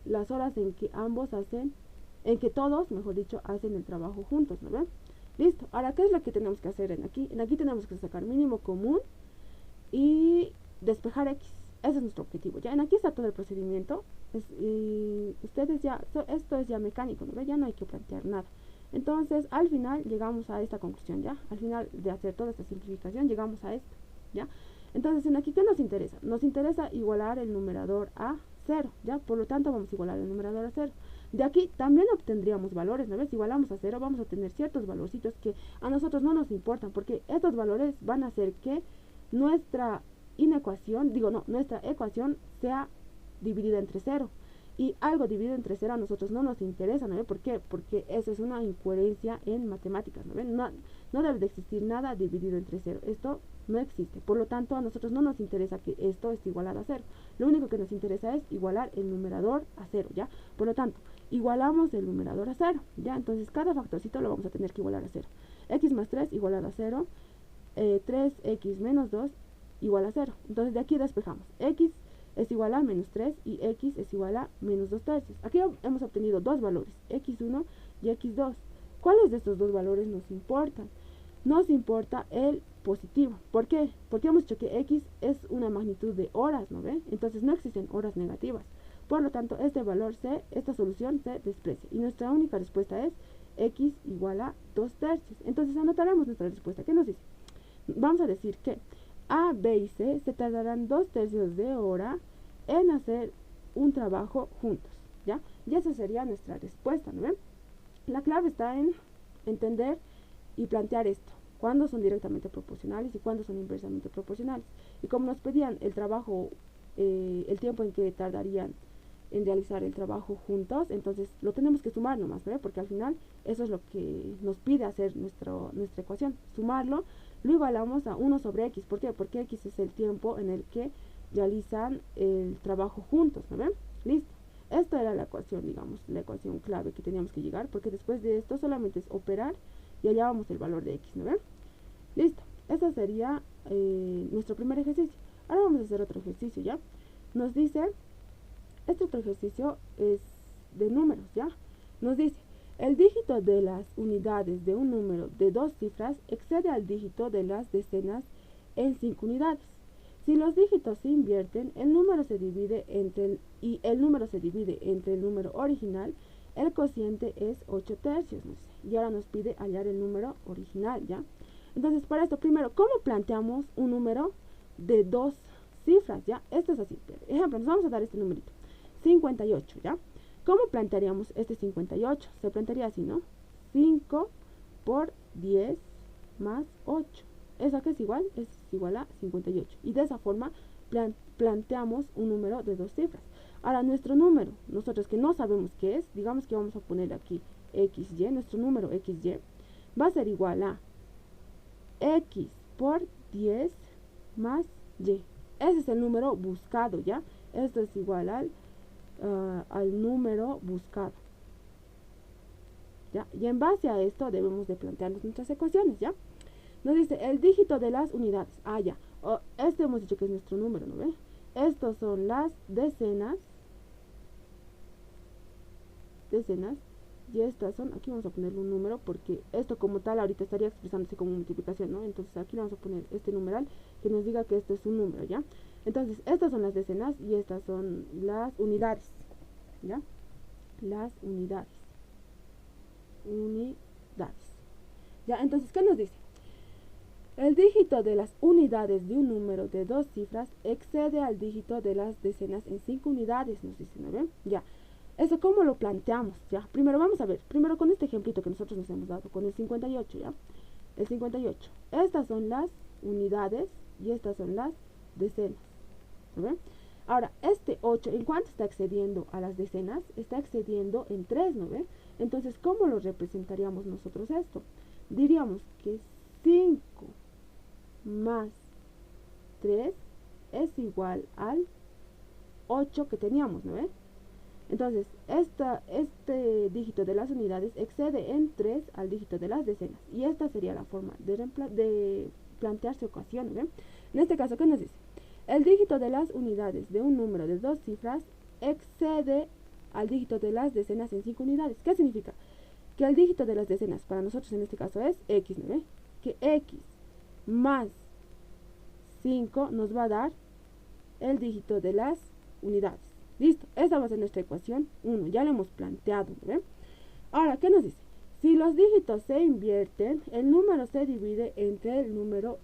las horas en que ambos hacen, en que todos, mejor dicho, hacen el trabajo juntos, ¿no ven? Listo. Ahora, ¿qué es lo que tenemos que hacer en aquí? En aquí tenemos que sacar mínimo común y despejar X. Ese es nuestro objetivo. Ya en aquí está todo el procedimiento. Ustedes ya, esto es ya mecánico, ¿no ven? Ya no hay que plantear nada. Entonces, al final llegamos a esta conclusión, ¿ya? Al final de hacer toda esta simplificación, llegamos a esto, ¿ya? Entonces, en aquí, ¿qué nos interesa? Nos interesa igualar el numerador a 0, ¿ya? Por lo tanto, vamos a igualar el numerador a 0. De aquí también obtendríamos valores, ¿no ves? Si igualamos a 0, vamos a tener ciertos valorcitos que a nosotros no nos importan, porque estos valores van a hacer que nuestra nuestra ecuación sea dividida entre 0. Y algo dividido entre 0 a nosotros no nos interesa, ¿no ve? ¿Por qué? Porque eso es una incoherencia en matemáticas, ¿no ven? No debe de existir nada dividido entre 0. Esto no existe. Por lo tanto, a nosotros no nos interesa que esto esté igualado a 0. Lo único que nos interesa es igualar el numerador a 0, ¿ya? Por lo tanto, igualamos el numerador a 0, ¿ya? Entonces, cada factorcito lo vamos a tener que igualar a 0. X más 3 igualado a 0. 3x menos 2 igual a 0. Entonces, de aquí despejamos. X es igual a menos 3 y X es igual a menos 2 tercios. Aquí hemos obtenido dos valores, X1 y X2. ¿Cuáles de estos dos valores nos importan? Nos importa el positivo. ¿Por qué? Porque hemos dicho que X es una magnitud de horas, ¿no ve? Entonces no existen horas negativas. Por lo tanto, este valor esta solución se desprecia. Y nuestra única respuesta es X igual a 2 tercios. Entonces anotaremos nuestra respuesta. ¿Qué nos dice? Vamos a decir que A, B y C se tardarán 2 tercios de hora en hacer un trabajo juntos, ¿ya? Y esa sería nuestra respuesta, ¿no ven? La clave está en entender y plantear esto, cuándo son directamente proporcionales y cuándo son inversamente proporcionales. Y como nos pedían el trabajo, el tiempo en que tardarían en realizar el trabajo juntos, entonces lo tenemos que sumar nomás, ¿ve? Porque al final eso es lo que nos pide hacer nuestra ecuación, sumarlo, lo igualamos a 1 sobre x. ¿Por qué? Porque x es el tiempo en el que realizan el trabajo juntos, ¿no ven? Listo. Esta era la ecuación, digamos, la ecuación clave que teníamos que llegar, porque después de esto solamente es operar y hallábamos el valor de x, ¿no ven? Listo. Ese sería nuestro primer ejercicio. Ahora vamos a hacer otro ejercicio, ¿ya? Nos dice, este otro ejercicio es de números, ¿ya? Nos dice, el dígito de las unidades de un número de 2 cifras excede al dígito de las decenas en 5 unidades. Si los dígitos se invierten, el número se divide entre el número original, el cociente es 8 tercios, no sé, y ahora nos pide hallar el número original, ¿ya? Entonces, para esto, primero, ¿cómo planteamos un número de 2 cifras, ¿ya? Esto es así. Ejemplo, nos vamos a dar este numerito, 58, ¿ya? ¿Cómo plantearíamos este 58? Se plantearía así, ¿no? 5 por 10 más 8. ¿Esa que es igual? Es igual a 58. Y de esa forma planteamos un número de 2 cifras. Ahora, nuestro número, nosotros que no sabemos qué es, digamos que vamos a poner aquí XY, nuestro número XY va a ser igual a X por 10 más Y. Ese es el número buscado, ¿ya? Esto es igual al número buscado, ¿ya? Y en base a esto debemos de plantearnos nuestras ecuaciones, ¿ya? Nos dice el dígito de las unidades. Ah, ya. Este hemos dicho que es nuestro número, ¿no ve? Estos son las decenas. Y estas son, aquí vamos a ponerle un número porque esto como tal ahorita estaría expresándose como multiplicación, ¿no? Entonces aquí vamos a poner este numeral que nos diga que esto es un número, ¿ya? Entonces estas son las decenas y estas son las unidades, ¿ya? Las unidades. ¿Ya? Entonces, ¿qué nos dice? El dígito de las unidades de un número de 2 cifras excede al dígito de las decenas en 5 unidades, nos dice, ¿no ven? Ya. ¿Eso cómo lo planteamos? Ya. Primero vamos a ver, primero con este ejemplito que nosotros nos hemos dado, con el 58, ¿ya? El 58. Estas son las unidades y estas son las decenas, ¿no ven? Ahora, este 8, ¿en cuánto está excediendo a las decenas? Está excediendo en 3, ¿no ven? Entonces, ¿cómo lo representaríamos nosotros esto? Diríamos que 5 más 3 es igual al 8 que teníamos, ¿no ven? Entonces, este dígito de las unidades excede en 3 al dígito de las decenas. Y esta sería la forma de plantear su ecuación, ¿no ven? En este caso, ¿qué nos dice? El dígito de las unidades de un número de 2 cifras excede al dígito de las decenas en 5 unidades. ¿Qué significa? Que el dígito de las decenas para nosotros en este caso es X, ¿no ve? Que X más 5 nos va a dar el dígito de las unidades. Listo, esa va a ser nuestra ecuación 1, ya la hemos planteado, ¿no ven? Ahora, ¿qué nos dice? Si los dígitos se invierten, el número se divide entre el número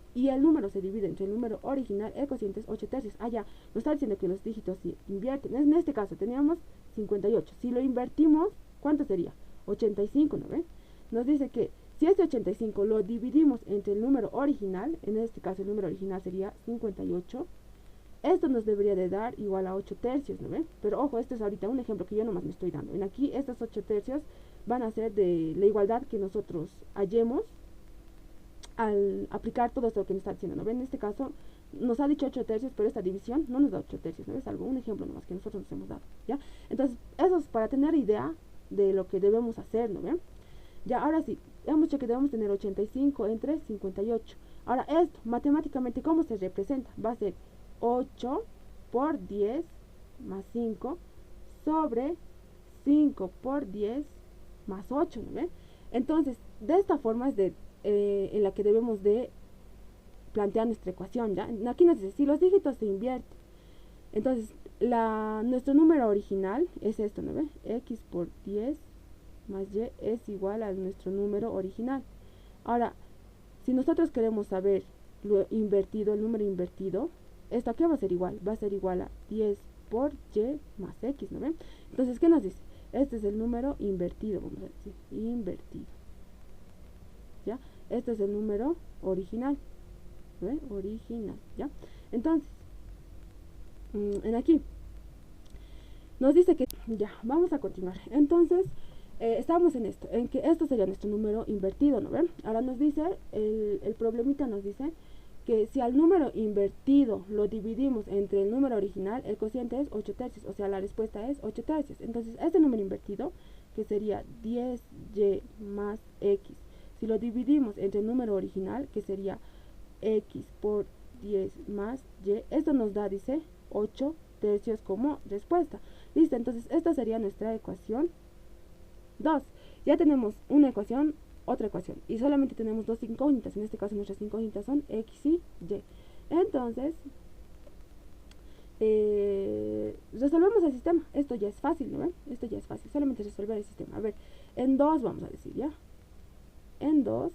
se divide entre el número original, el cociente es 8 tercios. Ah, ya, nos está diciendo que los dígitos se invierten. En este caso teníamos 58. Si lo invertimos, ¿cuánto sería? 85, ¿no ven? Nos dice que si este 85 lo dividimos entre el número original, en este caso el número original sería 58, esto nos debería de dar igual a 8 tercios, ¿no ven? Pero ojo, este es ahorita un ejemplo que yo nomás me estoy dando. En aquí estos 8 tercios van a ser de la igualdad que nosotros hallemos al aplicar todo esto que nos está diciendo, ¿no ven? En este caso nos ha dicho 8 tercios, pero esta división no nos da 8 tercios, ¿no? Es algo, un ejemplo nomás que nosotros nos hemos dado, ¿ya? Entonces, eso es para tener idea de lo que debemos hacer, ¿no ven? Ya, ahora sí, hemos dicho que debemos tener 85 entre 58. Ahora, esto, matemáticamente, ¿cómo se representa? Va a ser 8 por 10 más 5 sobre 5 por 10 más 8, ¿no ven? Entonces, de esta forma es en la que debemos de plantear nuestra ecuación, ¿ya? Aquí nos dice, si los dígitos se invierten, entonces, nuestro número original es esto, ¿no ven? X por 10 más Y es igual a nuestro número original. Ahora, si nosotros queremos saber lo invertido, el número invertido, esto aquí va a ser igual a 10 por Y más X, ¿no ven? Entonces, ¿qué nos dice? Este es el número invertido, vamos a decir, invertido, ¿ya? Este es el número original, ¿no ven? Original, ¿ya? Entonces, en aquí, nos dice que ya, vamos a continuar. Entonces, estamos en esto, en que esto sería nuestro número invertido, ¿no ven? Ahora nos dice, el problemita nos dice que si al número invertido lo dividimos entre el número original, el cociente es 8 tercios, o sea, la respuesta es 8 tercios. Entonces, este número invertido, que sería 10y más x, si lo dividimos entre el número original, que sería x por 10 más y, esto nos da, dice, 8 tercios como respuesta. Listo, entonces esta sería nuestra ecuación 2. Ya tenemos una ecuación, otra ecuación, y solamente tenemos dos incógnitas. En este caso nuestras incógnitas son x y y. Entonces, resolvemos el sistema. Esto ya es fácil, ¿no ven? Esto ya es fácil, solamente resolver el sistema. A ver, en 2 vamos a decir, ¿ya? En 2,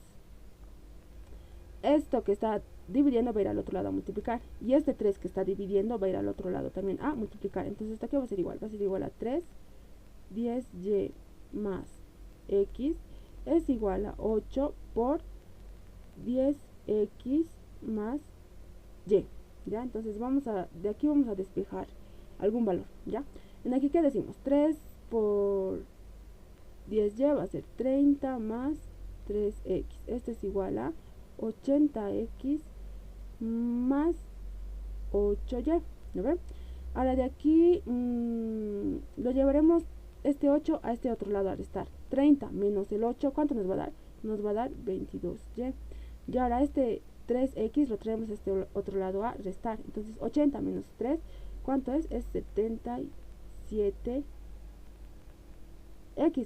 esto que está dividiendo va a ir al otro lado a multiplicar, y este 3 que está dividiendo va a ir al otro lado también a multiplicar. Entonces esto aquí va a ser igual a 3 10y más x es igual a 8 por 10x más y. ¿Ya? Entonces de aquí vamos a despejar algún valor, ¿ya? En aquí, ¿qué decimos? 3 por 10y va a ser 30 más 3x. Esto es igual a 80x más 8y, ¿no ven? Ahora de aquí lo llevaremos este 8 a este otro lado a restar. 30 menos el 8, ¿cuánto nos va a dar? Nos va a dar 22y. Y ahora este 3x lo traemos a este otro lado a restar. Entonces 80 menos 3, ¿cuánto es? Es 77x,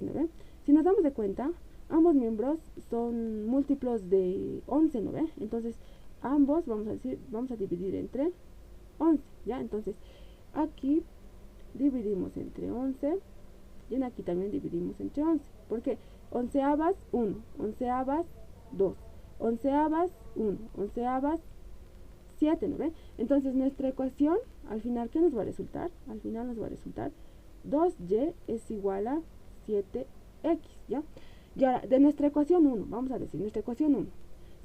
¿no ven? Si nos damos de cuenta, ambos miembros son múltiplos de 11, ¿no ven? Entonces ambos vamos a dividir entre 11, ¿ya? Entonces aquí dividimos entre 11 y en aquí también dividimos entre 11. ¿Por qué? Onceavas 1, onceavas 2, onceavas 1, onceavas 7, ¿no ven? Entonces nuestra ecuación, al final, ¿qué nos va a resultar? Al final nos va a resultar 2y es igual a 7x, ¿ya? Y ahora, de nuestra ecuación 1, vamos a decir, nuestra ecuación 1,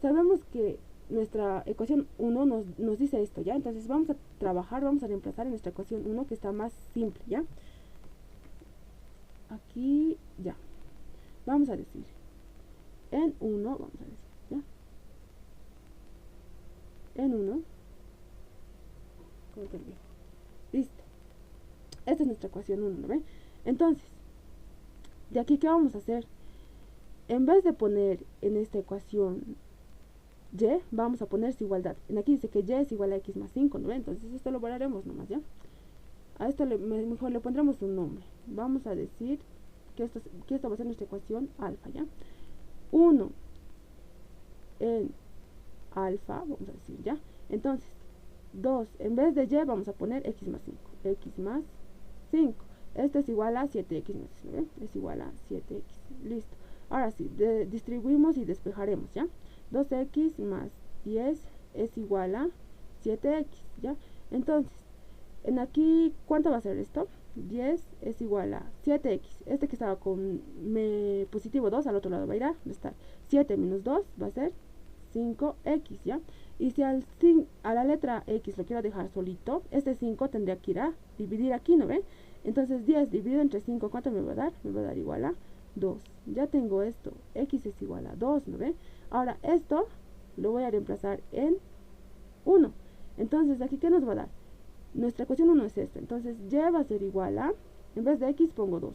sabemos que nuestra ecuación 1 nos dice esto, ¿ya? Entonces vamos a trabajar, vamos a reemplazar en nuestra ecuación 1, que está más simple, ¿ya? Aquí, ya. Vamos a decir, en 1, vamos a decir, ¿ya? En 1, listo. Esta es nuestra ecuación 1, ¿no ven? Entonces, de aquí, ¿qué vamos a hacer? En vez de poner en esta ecuación y, vamos a poner su igualdad. En aquí dice que y es igual a x más 5, ¿no ven? Entonces esto lo borraremos nomás, ¿ya? A esto mejor le pondremos un nombre. Vamos a decir que esto va a ser nuestra ecuación alfa, ¿ya? 1 en alfa, vamos a decir, ¿ya? Entonces, 2, en vez de y vamos a poner x más 5. X más 5. Esto es igual a 7x más 5, ¿ven? Es igual a 7x. Listo. Ahora sí, distribuimos y despejaremos, ¿ya? 2x más 10 es igual a 7x, ¿ya? Entonces, en aquí, ¿cuánto va a ser esto? 10 es igual a 7x. Este que estaba con positivo 2, al otro lado va a ir a restar. 7 menos 2 va a ser 5x, ¿ya? Y si a la letra x lo quiero dejar solito, este 5 tendría que ir a dividir aquí, ¿no ven? Entonces 10 dividido entre 5, ¿cuánto me va a dar? Me va a dar igual a 2. Ya tengo esto, x es igual a 2, ¿no ven? Ahora esto lo voy a reemplazar en 1. Entonces aquí, ¿qué nos va a dar? Nuestra ecuación 1 es esta. Entonces y va a ser igual a, en vez de x pongo 2.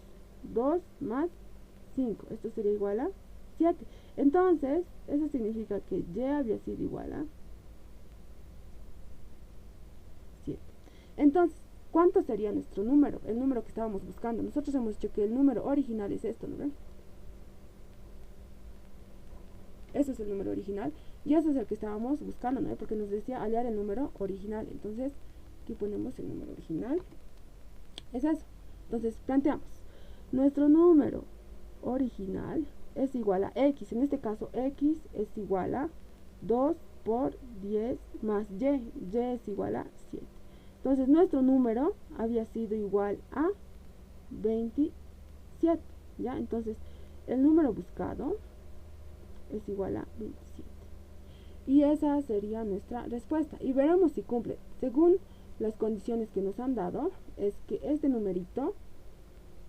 2 más 5. Esto sería igual a 7. Entonces, eso significa que y había sido igual a 7. Entonces, ¿cuánto sería nuestro número? El número que estábamos buscando. Nosotros hemos dicho que el número original es esto, ¿no ven? Ese es el número original. Y ese es el que estábamos buscando, ¿no? Porque nos decía hallar el número original. Entonces, aquí ponemos el número original. Es eso. Entonces, planteamos. Nuestro número original es igual a x. En este caso, x es igual a 2 por 10 más y. Y es igual a 7. Entonces, nuestro número había sido igual a 27. ¿Ya? Entonces, el número buscado es igual a 27. Y esa sería nuestra respuesta. Y veremos si cumple. Según las condiciones que nos han dado es que este numerito,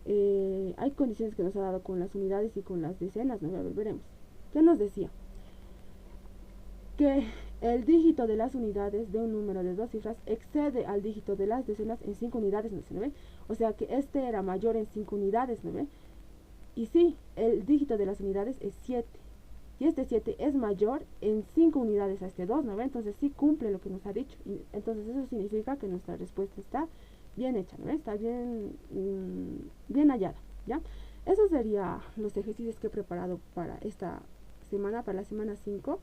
hay condiciones que nos ha dado con las unidades y con las decenas, ¿no? A ver, veremos. ¿Qué nos decía? Que el dígito de las unidades de un número de 2 cifras excede al dígito de las decenas en 5 unidades, ¿no ve? O sea que este era mayor en 5 unidades, ¿no ve? Y sí, el dígito de las unidades es 7. Y este 7 es mayor en 5 unidades a este 2, ¿no ve? Entonces sí cumple lo que nos ha dicho. Entonces eso significa que nuestra respuesta está bien hecha, ¿no ve? Está bien hallada, ¿ya? Esos serían los ejercicios que he preparado para esta semana, para la semana 5.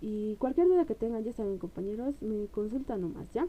Y cualquier duda que tengan, ya saben, compañeros, me consultan nomás, ¿ya?